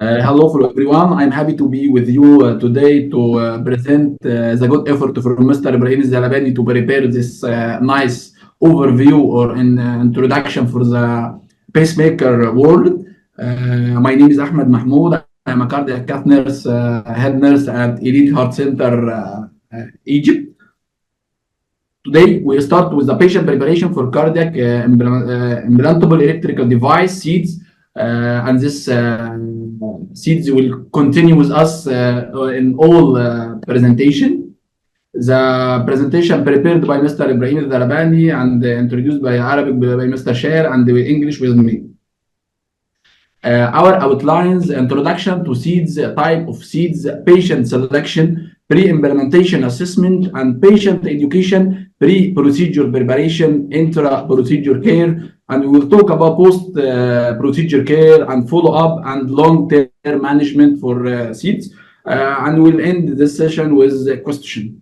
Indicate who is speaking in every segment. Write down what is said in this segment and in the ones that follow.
Speaker 1: Hello for everyone. I'm happy to be with you today to present the good effort from Mr. Ibrahim Zalabani to prepare this nice overview or introduction for the pacemaker world. My name is Ahmed Mahmoud. I'm a cardiac cath nurse, head nurse at Elite Heart Center, Egypt. Today, we start with the patient preparation for cardiac implantable electrical device, CIEDs, and this CIEDs will continue with us in all presentation. The presentation prepared by Mr. Ibrahim Zalabani and introduced by Arabic by Mr. Sher and English with me. Our outlines: introduction to CIEDs, type of CIEDs, patient selection, pre-implementation assessment, and patient education, pre-procedure preparation, intra-procedure care, and we will talk about post-procedure care and follow-up and long-term management for CIEDs, and we'll end this session with a question.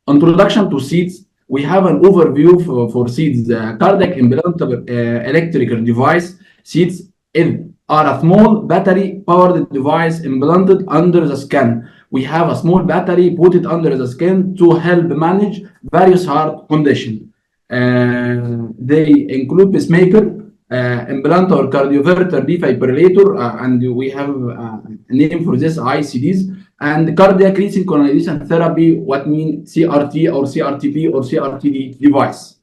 Speaker 1: Introduction to CIEDs. We have an overview for CIEDs, cardiac implantable electrical device. CIEDs are a small battery-powered device implanted under the skin. We have a small battery put it under the skin to help manage various heart conditions. They include pacemaker, implant or cardioverter defibrillator, and we have a name for this, ICDs, and cardiac resynchronization therapy, what mean CRT or CRTP or CRTD device.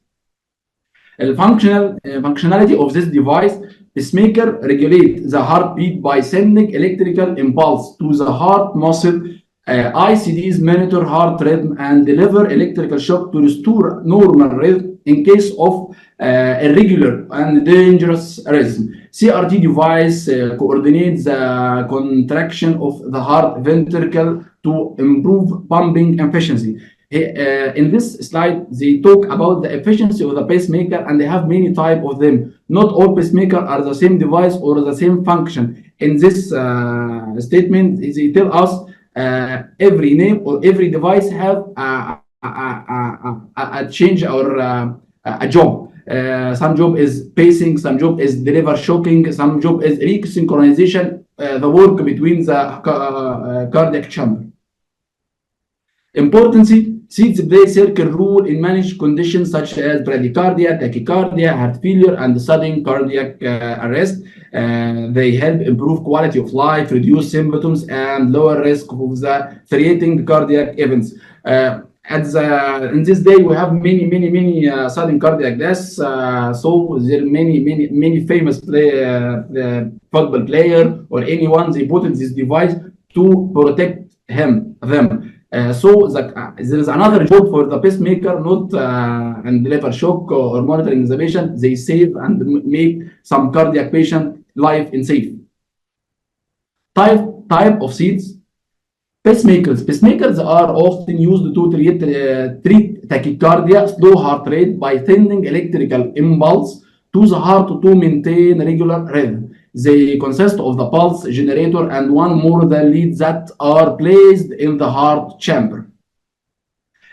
Speaker 1: The functionality of this device: pacemaker regulate the heartbeat by sending electrical impulse to the heart muscle. ICDs monitor heart rhythm and deliver electrical shock to restore normal rhythm in case of irregular and dangerous rhythm. CRT device coordinates the contraction of the heart ventricle to improve pumping efficiency. In this slide, they talk about the efficiency of the pacemaker, and they have many types of them. Not all pacemakers are the same device or the same function. In this statement, they tell us every name or every device have a change or a job. Some job is pacing, some job is deliver shocking, some job is resynchronization, the work between the cardiac chamber. Importance: CIEDs play circle role in managed conditions such as bradycardia, tachycardia, heart failure, and sudden cardiac arrest. They help improve quality of life, reduce symptoms, and lower risk of the threatening cardiac events. In this day, we have many sudden cardiac deaths. So there are many famous football player or anyone, they put in this device to protect them. So there is another job for the pacemaker, not and deliver shock or monitoring the patient. They save and make some cardiac patient life in safe. Type of CIEDs. Pacemakers are often used to treat tachycardia, slow heart rate, by sending electrical impulse to the heart to maintain regular rhythm. They consist of the pulse generator and one more the leads that are placed in the heart chamber.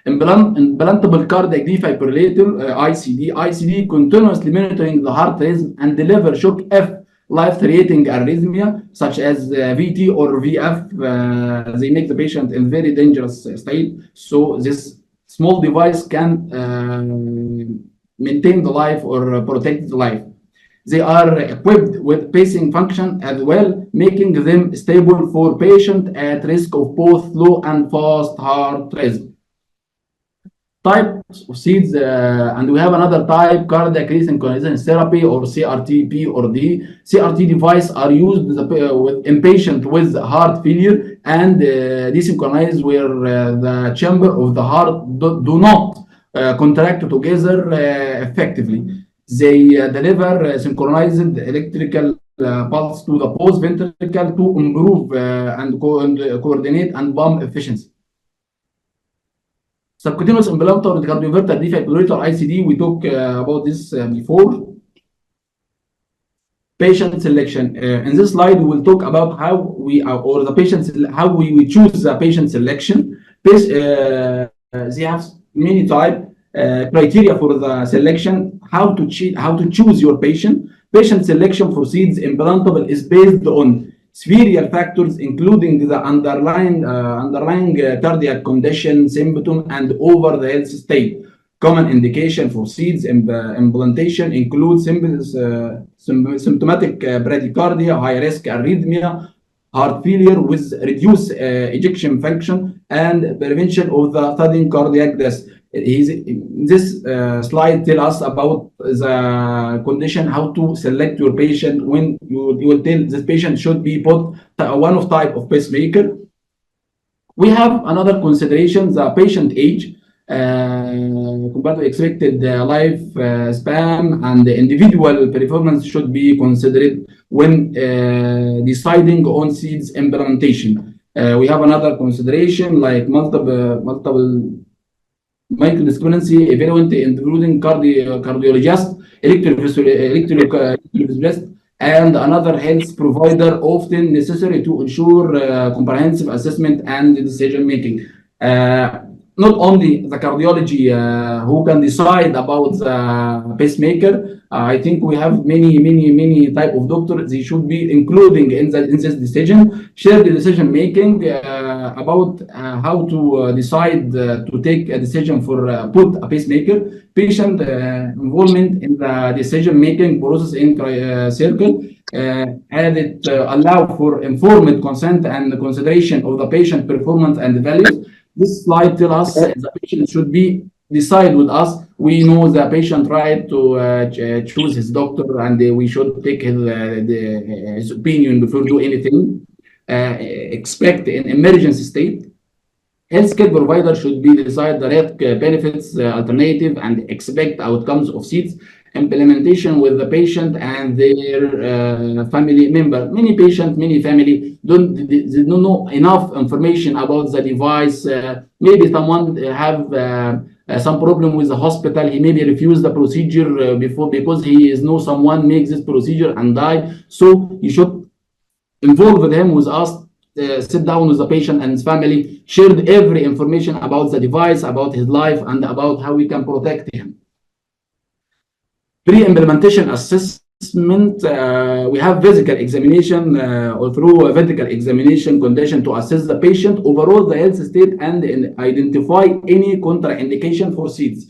Speaker 1: Implantable cardiac defibrillator, ICD continuously monitoring the heart rhythm and deliver shock if life-threatening arrhythmia such as VT or VF. They make the patient in very dangerous state. So this small device can maintain the life or protect the life. They are equipped with pacing function as well, making them stable for patient at risk of both slow and fast heart rhythm. Types of CIEDs, and we have another type, cardiac resynchronization therapy or CRTP or D. CRT device are used in patient with heart failure and desynchronized where the chamber of the heart do not contract together effectively. They deliver synchronized electrical pulse to the post ventricle to improve and coordinate and pump efficiency. Subcutaneous implanter cardioverter defibrillator ICD, we talked about this before. Patient selection. In this slide, we will talk about how we choose the patient selection. They have many types criteria for the selection. How to choose your patient. Patient selection for seeds implantable is based on several factors, including the underlying cardiac condition, symptom, and over the health state. Common indication for seeds implantation include symptomatic bradycardia, high-risk arrhythmia, heart failure with reduced ejection function, and prevention of the sudden cardiac death. This slide tells us about the condition, how to select your patient. When you will tell this patient should be put one of type of pacemaker. We have another consideration, the patient age. Compared to expected life span, and the individual performance should be considered when deciding on seeds implementation. We have another consideration like multiple microdiscrepancy evaluate, including cardiologist, electrophysiologist, and another health provider, often necessary to ensure comprehensive assessment and decision making. Not only the cardiology who can decide about the pacemaker. I think we have many type of doctors. They should be including in this decision, share the decision making about how to decide to take a decision for put a pacemaker. Patient involvement in the decision making process in circle, and it allow for informed consent and consideration of the patient performance and values. This slide tells us the patient should be decide with us. We know the patient right to choose his doctor, and we should take his opinion before do anything. Expect an emergency state. Healthcare provider should be decide the risk, benefits, alternative, and expect outcomes of seeds implementation with the patient and their family member. Many patients, many family don't know enough information about the device. Maybe someone have some problem with the hospital. He maybe refuse the procedure before because he is know someone makes this procedure and die. So you should involve him with us. Sit down with the patient and his family, shared every information about the device, about his life, and about how we can protect him. Pre-implementation assessment, we have physical examination or through a physical examination condition to assess the patient overall the health state and identify any contraindication for seeds.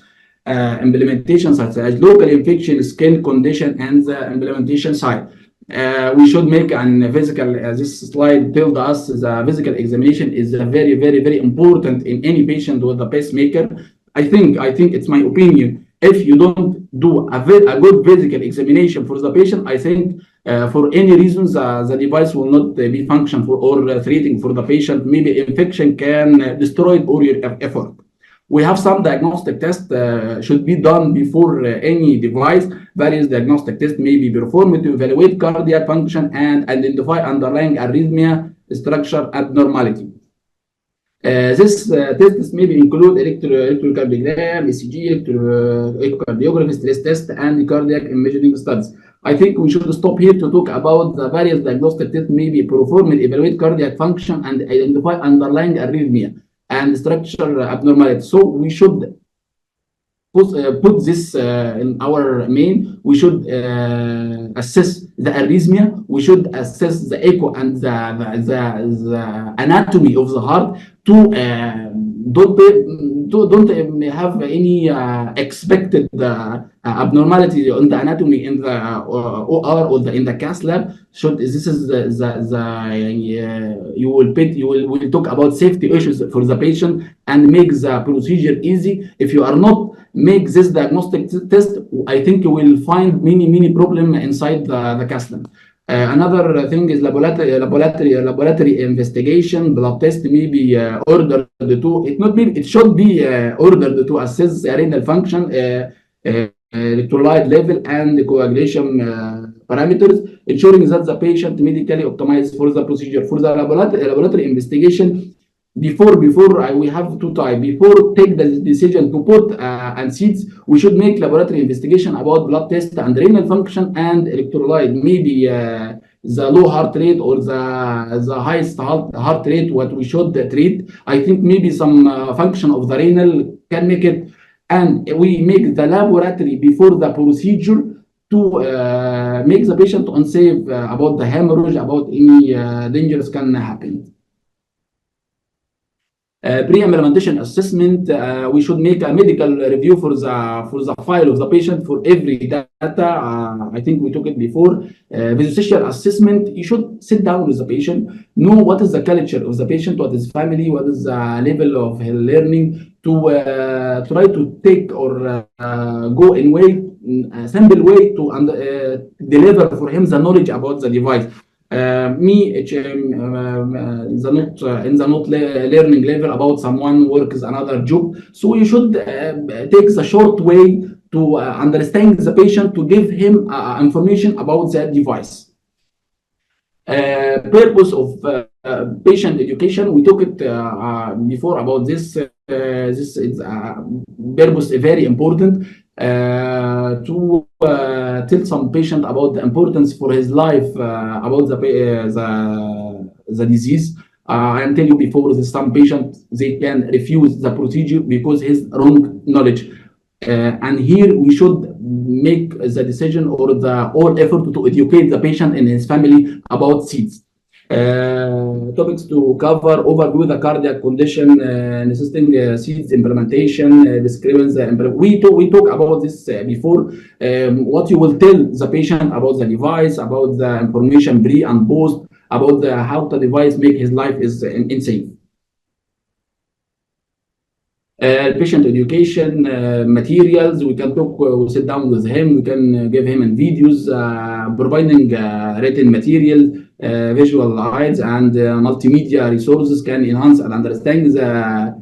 Speaker 1: Implementation such as local infection, skin condition, and the implementation site. We should make an physical, this slide tells us the physical examination is very important in any patient with a pacemaker. I think it's my opinion. If you don't do a good physical examination for the patient, I think for any reasons the device will not be function for or treating for the patient. Maybe infection can destroy all your effort. We have some diagnostic tests should be done before any device. Various diagnostic tests may be performed to evaluate cardiac function and identify underlying arrhythmia structure abnormality. This tests may include electrocardiogram, ECG, echocardiography, stress test, and cardiac imaging studies. I think we should stop here to talk about the various diagnostic tests may be performed, evaluate cardiac function, and identify underlying arrhythmia and structure abnormality. So we should put this in our main. We should assess the arrhythmia. We should assess the echo and the anatomy of the heart to don't have any expected abnormality on the anatomy in the OR or in the cath lab. Should this is you will talk about safety issues for the patient and make the procedure easy. If you are not make this diagnostic test, I think you will find many problem inside the cath lab. Another thing is laboratory investigation. Blood test may be ordered to. It should be ordered to assess renal function, electrolyte level, and coagulation parameters, ensuring that the patient medically optimized for the procedure. For the laboratory investigation, before we have two types. Before take the decision to put and seeds, we should make laboratory investigation about blood test and renal function and electrolyte. Maybe the low heart rate or the highest heart rate, what we should treat. I think maybe some function of the renal can make it. And we make the laboratory before the procedure to make the patient unsafe about the hemorrhage, about any dangers can happen. Pre-implementation assessment, we should make a medical review for the file of the patient for every data. I think we took it before. Social assessment, you should sit down with the patient, know what is the culture of the patient, what is family, what is the level of learning, to try to take or go in way, a simple way to deliver for him the knowledge about the device. In the not learning level about someone works another job. So you should take the short way to understand the patient, to give him information about that device. Purpose of patient education, we talked before about this. This is purpose very important to tell some patient about the importance for his life about the disease. I tell you before, some patient they can refuse the procedure because his wrong knowledge. And here we should make the decision or the all effort to educate the patient and his family about CIEDs. Topics to cover: overview the cardiac condition necessitating CIEDs implementation, describing the we talk about this before. What you will tell the patient about the device, about the information pre and post, about how the device make his life is insane. Patient education materials, we can talk, we sit down with him, we can give him in videos, providing written material, visual aids, and multimedia resources can enhance and understand the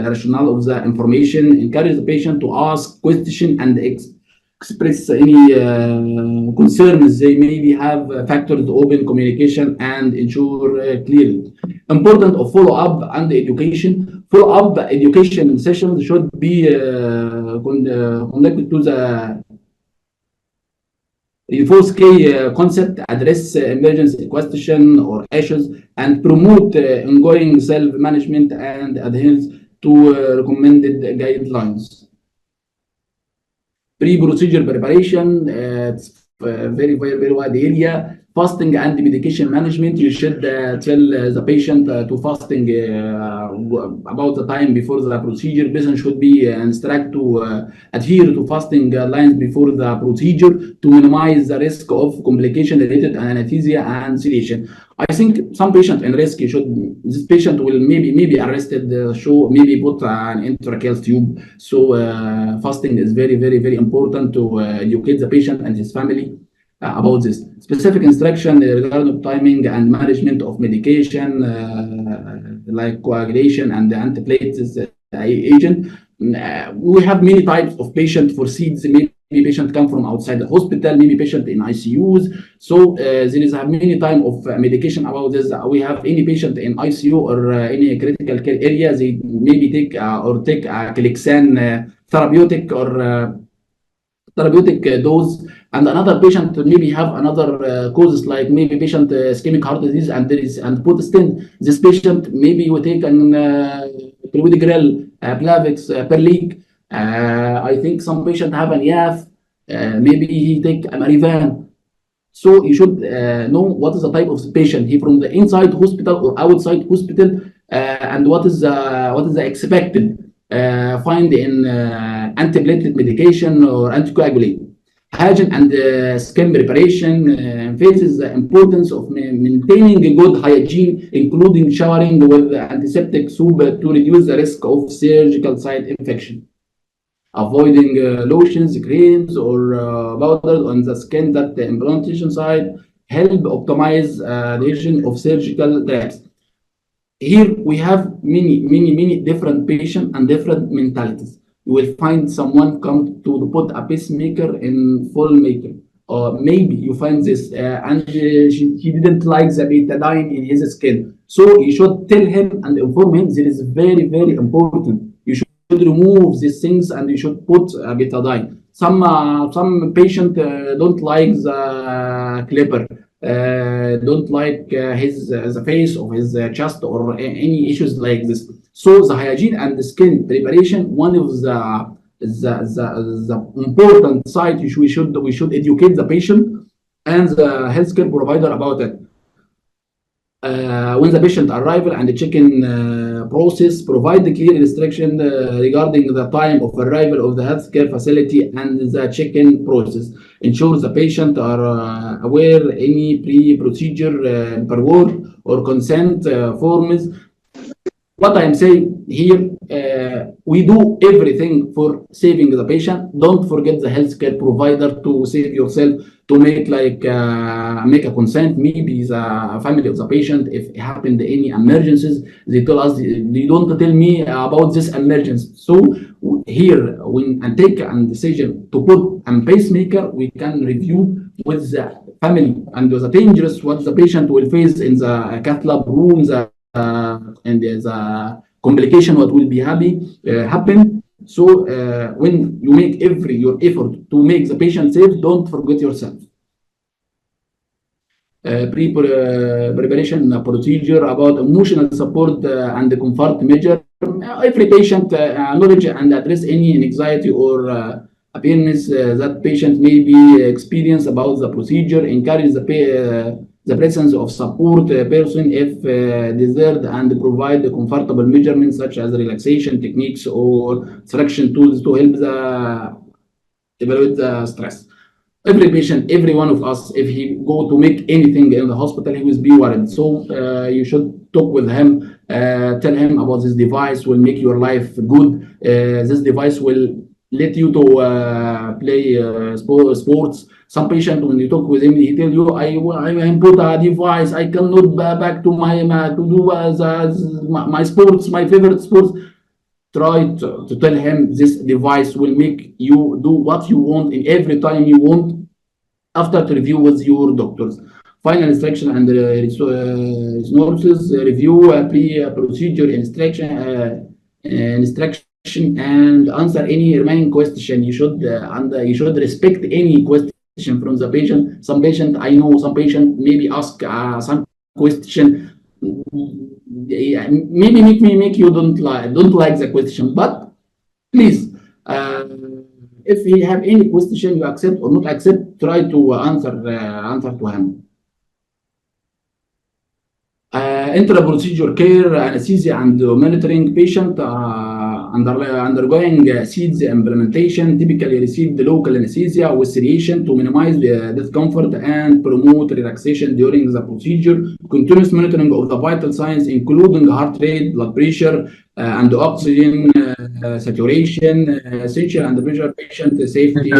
Speaker 1: rationale of the information, encourage the patient to ask questions and express any concerns they maybe have, factors to open communication and ensure clearly. Important of follow-up and education. Follow-up education sessions should be connected to the reinforce key concept, address emergency question or issues, and promote ongoing self-management and adherence to recommended guidelines. Pre-procedure preparation, it's very wide area. Fasting and medication management, you should tell the patient to fasting about the time before the procedure. Patient should be instructed to adhere to fasting guidelines before the procedure to minimize the risk of complication related to anesthesia and sedation. I think some patient in risk, this patient will maybe arrested, maybe put an intratracheal tube. So fasting is very important to educate the patient and his family about this. Specific instruction regarding timing and management of medication like coagulation and the antiplatelet agent. We have many types of patient for CIEDs. Maybe patient come from outside the hospital, maybe patient in ICUs. So there is a many time of medication about this. We have any patient in ICU or any critical care area, they maybe take Clexane therapeutic or therapeutic dose, and another patient maybe have another causes like maybe patient ischemic heart disease and put a stent. This patient maybe will take an clopidogrel, Plavix, Perleek. I think some patient have an EF, maybe he take Amerivan. So you should know what is the type of patient, he from the inside hospital or outside hospital, and what is the expected find in antiplatelet medication or anticoagulant. Hygiene and skin preparation emphasizes the importance of maintaining a good hygiene, including showering with antiseptic soap to reduce the risk of surgical site infection. Avoiding lotions, creams, or powders on the skin that the implantation site help optimize the adhesion of surgical grafts. Here we have many different patients and different mentalities. You will find someone come to put a pacemaker in full makeup, or maybe you find this and she didn't like the betadine in his skin. So you should tell him and inform him that is very important. You should remove these things and you should put betadine. Some patient don't like the clipper. Don't like the face of his chest or any issues like this. So the hygiene and the skin preparation, one of the the important side. We should educate the patient and the healthcare provider about it. When the patient arrival and the check-in process, provide the clear instruction regarding the time of arrival of the healthcare facility and the check-in process. Ensure the patient are aware any pre-procedure paperwork or consent forms. What I'm saying here, we do everything for saving the patient. Don't forget the healthcare provider to save yourself, to make make a consent. Maybe the family of the patient, if it happened any emergencies, they tell us, they don't tell me about this emergency. So here, when and take a decision to put a pacemaker, we can review with the family and the dangerous what the patient will face in the cath lab room, and there's a complication what will be happen. So when you make your effort to make the patient safe, don't forget yourself. Preparation procedure about emotional support and the comfort measure. Every patient knowledge and address any anxiety or appearance that patient may be experience about the procedure. Encourage the presence of support person if desired, and provide the comfortable measurements such as relaxation techniques or selection tools to help evaluate the stress. Every patient, every one of us, if he go to make anything in the hospital, he will be worried. So you should talk with him, tell him about this device will make your life good. This device will let you to play sports. Some patient, when you talk with him, he tell you, I put a device, I cannot back to my to do my sports, my favorite sports. Try to tell him this device will make you do what you want in every time you want, after to review with your doctors. Final instruction and resources, review pre-procedure instruction and answer any remaining question. You should respect any question from the patient. Some patient, I know some patient maybe ask some question, maybe make you don't like the question, but please, if you have any question you accept or not accept, try to answer to him. Intra-procedure care, anesthesia and monitoring. Patient undergoing CIED implementation typically receive the local anesthesia with sedation to minimize the discomfort and promote relaxation during the procedure. Continuous monitoring of the vital signs, including heart rate, blood pressure, and oxygen saturation, essential and pressure patient safety.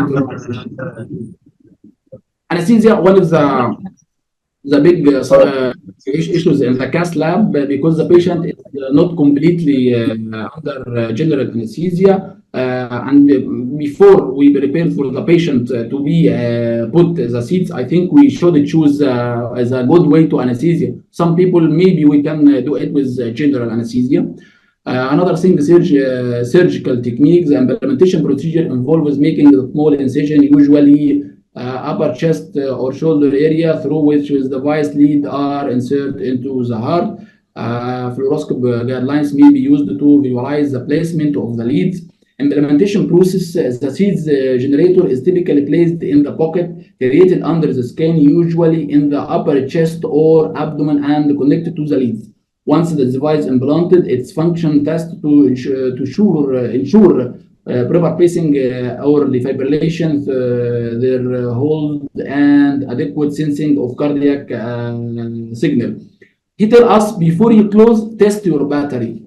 Speaker 1: Anesthesia, one of the big issues in the cath lab, because the patient is not completely under general anesthesia, and before we prepare for the patient to be put the seats, I think we should choose as a good way to anesthesia. Some people, maybe we can do it with general anesthesia. Another thing, surgical techniques. The implementation procedure involves making the small incision, usually upper chest or shoulder area, through which the device lead are inserted into the heart. Fluoroscope guidelines may be used to visualize the placement of the leads. Implementation process, the seeds generator is typically placed in the pocket created under the skin, usually in the upper chest or abdomen, and connected to the leads. Once the device implanted, its function test to ensure proper pacing or defibrillation, their hold, and adequate sensing of cardiac signal. He tell us, before you close, test your battery.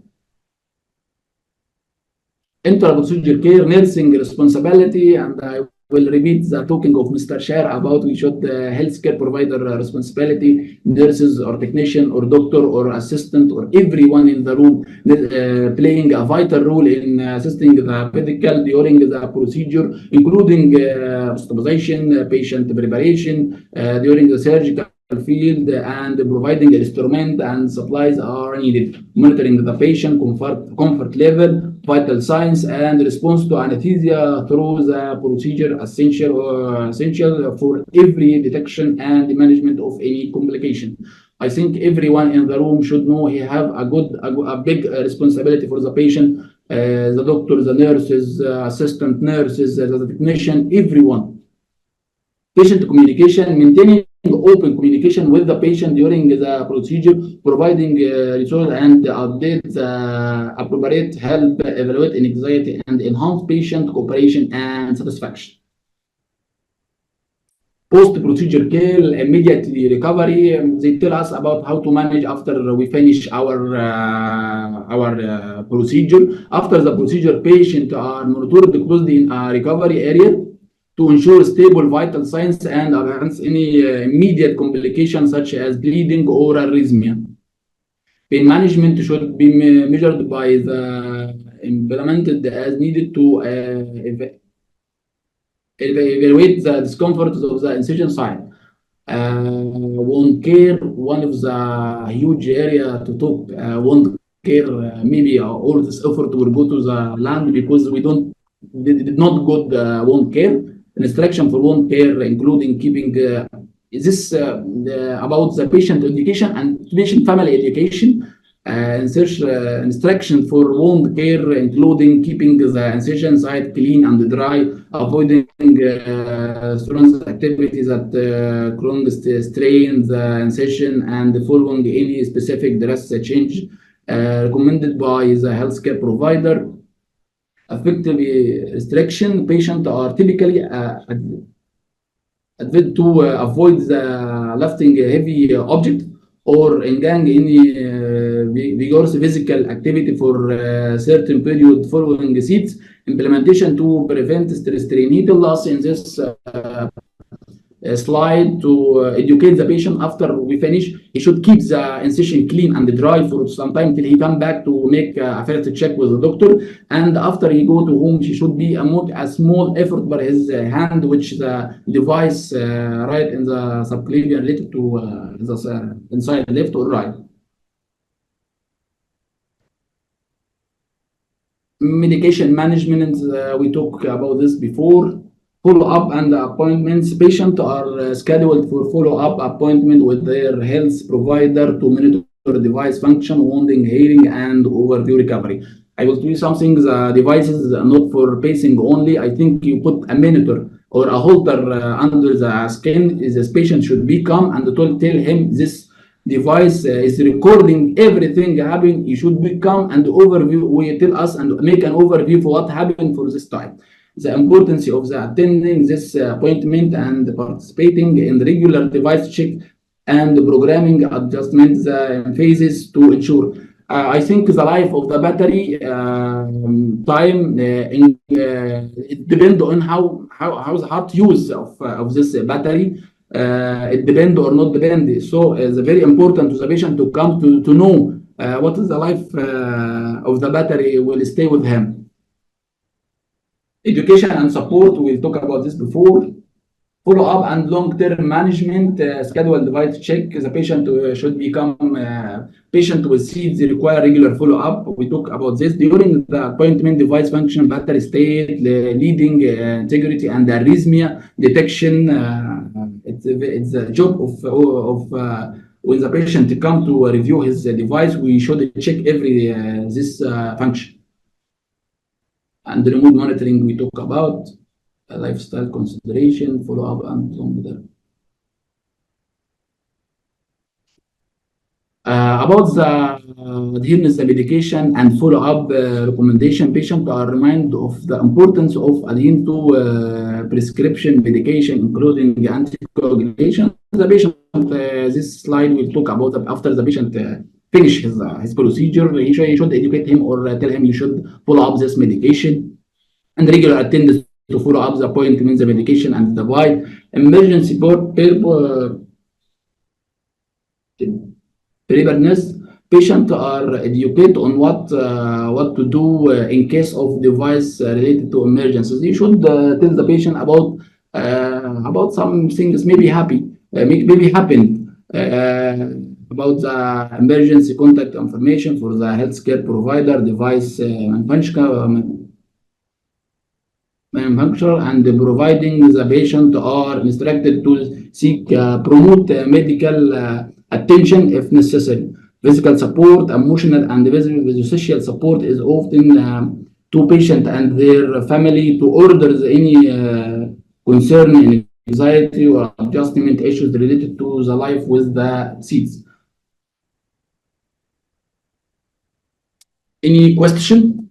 Speaker 1: Intra-procedure care, nursing responsibility, and I will repeat the talking of Mr. Share about we should healthcare provider responsibility, nurses or technician or doctor or assistant or everyone in the room playing a vital role in assisting the medical during the procedure, including stabilization, patient preparation during the surgical field, and providing instrument and supplies are needed, monitoring the patient comfort level, vital signs, and response to anesthesia through the procedure, essential for every detection and management of any complication. I think everyone in the room should know he have a big responsibility for the patient. the doctor, the nurses, assistant nurses, the technician, everyone. Patient communication, maintaining open communication with the patient during the procedure, providing resources and updates, appropriate help, evaluate anxiety, and enhance patient cooperation and satisfaction. Post-procedure care, immediate recovery. They tell us about how to manage after we finish our procedure. After the procedure, patients are monitored closely in a recovery area to ensure stable vital signs and absence any immediate complications such as bleeding or arrhythmia. Pain management should be measured by the implemented as needed to evaluate the discomfort of the incision site. Wound care, one of the huge area to talk. Wound care, maybe all this effort will go to the land because we did not good wound care. Instruction for wound care, including keeping this about the patient education and patient family education. Instruction for wound care, including keeping the incision site clean and dry, avoiding strong activities that strain the incision, and following any specific dress change recommended by the healthcare provider. Effective restriction, patients are typically advised to avoid the lifting heavy object or engage in vigorous physical activity for a certain period following seats. Implementation to prevent strenuous loss in this slide to educate the patient. After we finish, he should keep the incision clean and dry for some time till he come back to make a first check with the doctor. And after he go to home, she should be a small effort by his hand, which the device right in the subclavian related to the inside left or right. Medication management, we talked about this before. Follow-up and appointments. Patients are scheduled for follow-up appointment with their health provider to monitor device function, wounding, healing, and overview recovery. I will tell you something. The devices are not for pacing only. I think you put a monitor or a holder under the skin. This patient should be calm and tell him this device is recording everything happening. You should be calm and overview. We tell us and make an overview for what happened for this time. The importance of attending this appointment and participating in the regular device check and programming adjustments phases to ensure. I think the life of the battery time it depends on how the hard use of this battery. It depends or not depend. So it's very important to the patient to come to know what is the life of the battery will stay with him. Education and support, we'll talk about this before. Follow-up and long-term management, scheduled device check. The patient should become patient with CIED. They require regular follow-up. We talk about this during the appointment. Device function, battery state, leading integrity, and arrhythmia detection. It's a job of when the patient come to review his device, we should check every this function. And the remote monitoring we talk about, lifestyle consideration, follow-up, and long-term. About the adherence to medication and follow-up recommendation, patients are reminded of the importance of adhering to prescription medication, including anticoagulation. The patient, this slide will talk about after the patient finish his procedure. He should educate him or tell him you should follow up this medication and regular attendance to follow up the appointments, the medication, and the device. Emergency preparedness. Patients are educated on what to do in case of device related to emergencies. You should tell the patient about some things maybe happen about the emergency contact information for the healthcare provider, device manufacturer, and providing the patient are instructed to seek promote medical attention if necessary. Physical support, emotional and social support is often to patient and their family to order any concern, anxiety, or adjustment issues related to the life with the seeds. Any question?